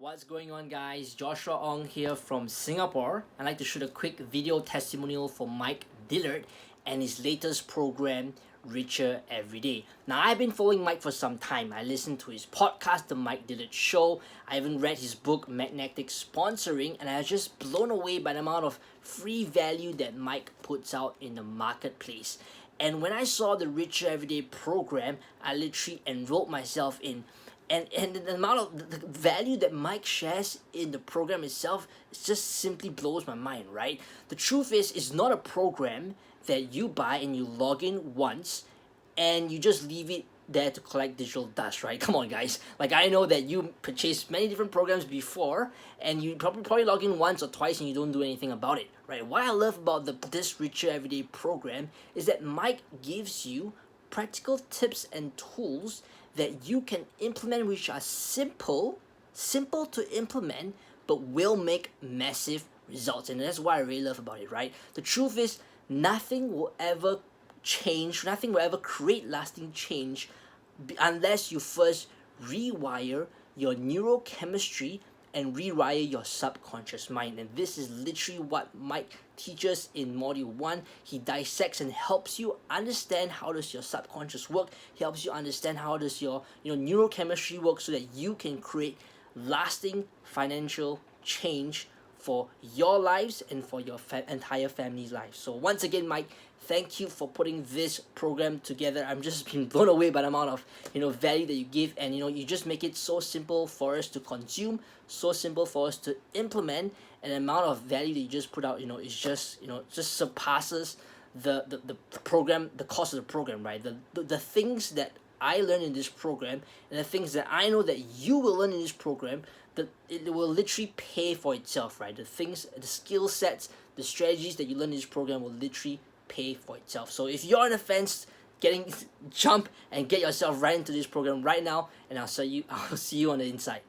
What's going on, guys? Joshua Ong here from Singapore. I'd like to shoot a quick video testimonial for Mike Dillard and his latest program, Richer Every Day. Now, I've been following Mike for some time. I listened to his podcast, The Mike Dillard Show. I even read his book, Magnetic Sponsoring, and I was just blown away by the amount of free value that Mike puts out in the marketplace. And when I saw the Richer Everyday program, I literally enrolled myself in. And the amount of the value that Mike shares in the program itself just simply blows my mind, right? The truth is, it's not a program that you buy and you log in once and you just leave it there to collect digital dust, right? Come on, guys. Like, I know that you purchased many different programs before and you probably log in once or twice and you don't do anything about it, right? What I love about this Richer Everyday program is that Mike gives you practical tips and tools that you can implement, which are simple to implement, but will make massive results. And that's what I really love about it, right? The truth is, nothing will ever change, nothing will ever create lasting change unless you first rewire your neurochemistry and rewire your subconscious mind. And this is literally what Mike teaches in module 1. He dissects and helps you understand how does your subconscious work. He helps you understand how does your neurochemistry work so that you can create lasting financial change for your lives and for your entire family's life. So once again, Mike, thank you for putting this program together. I'm just been blown away by the amount of value that you give, and you just make it so simple for us to consume, so simple for us to implement, and the amount of value that you just put out, is just just surpasses the program, the cost of the program, right? The things that I learned in this program and the things that I know that you will learn in this program, that it will literally pay for itself, right? The skill sets, the strategies that you learn in this program will literally pay for itself. So if you're on the fence, jump and get yourself right into this program right now, and I'll see you on the inside.